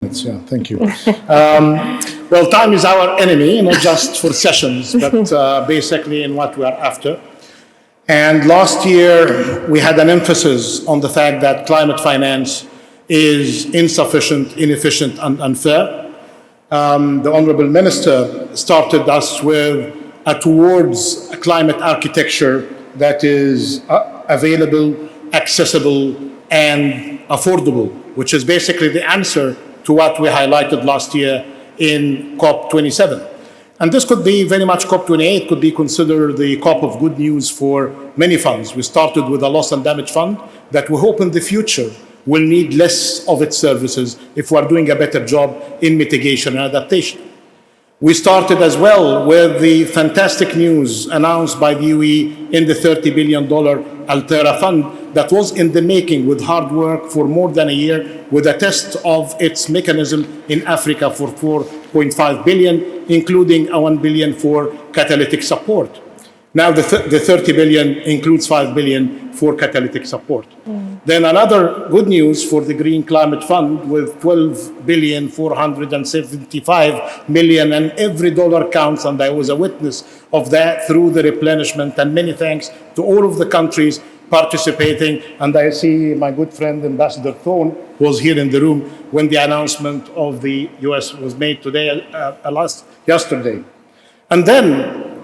Yeah, thank you. Well, time is our enemy, not just for sessions, but basically in what we are after. And last year, we had an emphasis on the fact that climate finance is insufficient, inefficient, and unfair. The Honorable Minister started us with towards a climate architecture that is available, accessible, and affordable, which is basically the answer to what we highlighted last year in COP27. And this could be very much COP28, could be considered the COP of good news for many funds. We started with a loss and damage fund that we hope in the future will need less of its services if we're doing a better job in mitigation and adaptation. We started as well with the fantastic news announced by the UAE in the $30 billion Altera Fund that was in the making with hard work for more than a year with a test of its mechanism in Africa for 4.5 billion, including a 1 billion for catalytic support. Now the 30 billion includes 5 billion for catalytic support. Then another good news for the Green Climate Fund with 12 billion 475 million, and every dollar counts, and I was a witness of that through the replenishment, and many thanks to all of the countries participating. And I see my good friend Ambassador Thorne was here in the room when the announcement of the US was made today, yesterday. And then,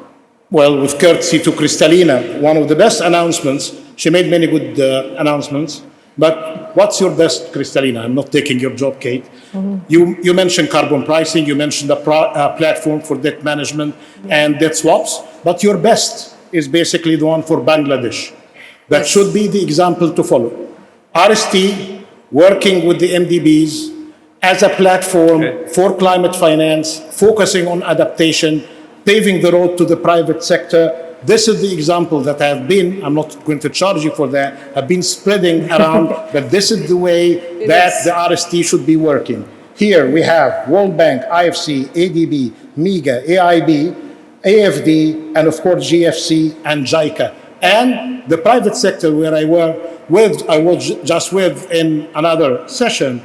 well, with courtesy to Kristalina, one of the best announcements. She made many good announcements, but what's your best, Kristalina? I'm not taking your job, Kate. You mentioned carbon pricing, you mentioned a platform for debt management and debt swaps, but your best is basically the one for Bangladesh. That should be the example to follow. RST working with the MDBs as a platform for climate finance, focusing on adaptation, paving the road to the private sector. This is the example that I'm not going to charge you for that, I've been spreading around that this is the way that the RST should be working. Here we have World Bank, IFC, ADB, MIGA, AIB, AFD, and of course GFC and JICA. And the private sector where I was just with in another session,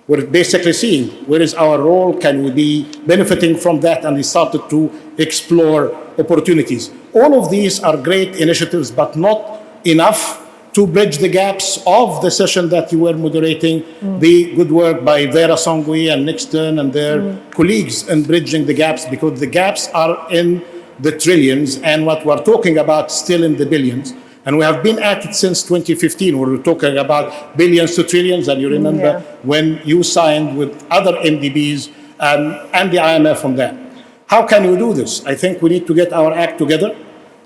we're basically seeing where is our role, can we be benefiting from that, and we started to explore opportunities. All of these are great initiatives, but not enough to bridge the gaps of the session that you were moderating, the good work by Vera Songui and Nixon and their colleagues in bridging the gaps, because the gaps are in the trillions, and what we're talking about still in the billions. And we have been at it since 2015, where we're talking about billions to trillions. And you remember when you signed with other MDBs and the IMF on that. How can we do this? I think we need to get our act together.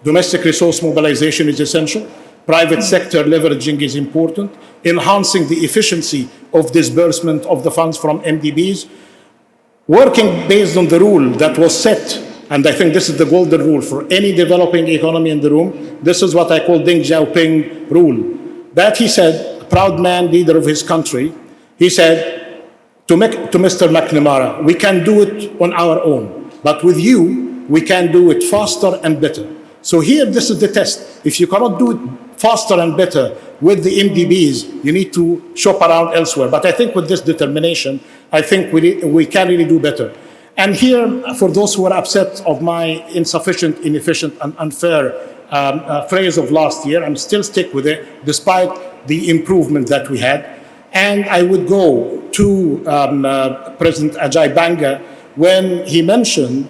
Domestic resource mobilization is essential. Private sector leveraging is important. Enhancing the efficiency of disbursement of the funds from MDBs. Working based on the rule that was set. And I think this is the golden rule for any developing economy in the room. This is what I call Deng Xiaoping rule. That he said, a proud man, leader of his country, he said to Mr. McNamara, we can do it on our own, but with you, we can do it faster and better. So here, this is the test. If you cannot do it faster and better with the MDBs, you need to shop around elsewhere. But I think with this determination, I think we can really do better. And here, for those who are upset of my insufficient, inefficient, and unfair phrase of last year, I'm still stick with it, despite the improvement that we had. And I would go to President Ajay Banga when he mentioned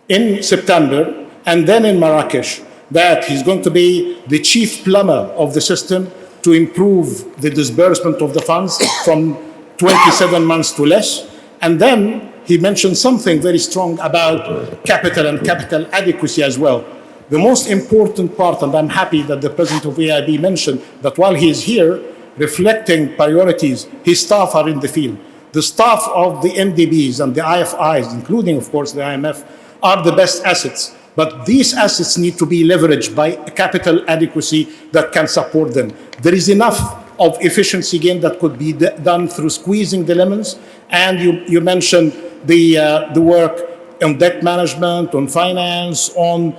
in September and then in Marrakesh that he's going to be the chief plumber of the system to improve the disbursement of the funds from 27 months to less. And then he mentioned something very strong about capital and capital adequacy as well. The most important part, and I'm happy that the president of AIB mentioned that while he is here, reflecting priorities, his staff are in the field. The staff of the MDBs and the IFIs, including, of course, the IMF, are the best assets. But these assets need to be leveraged by capital adequacy that can support them. There is enough of efficiency gain that could be done through squeezing the lemons. And you mentioned the work on debt management, on finance, on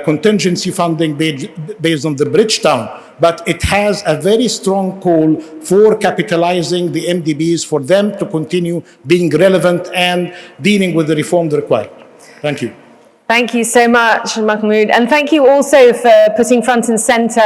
contingency funding based on the Bridgetown, but it has a very strong call for capitalizing the MDBs for them to continue being relevant and dealing with the reform required. Thank you. Thank you so much, Mahmoud. And thank you also for putting front and center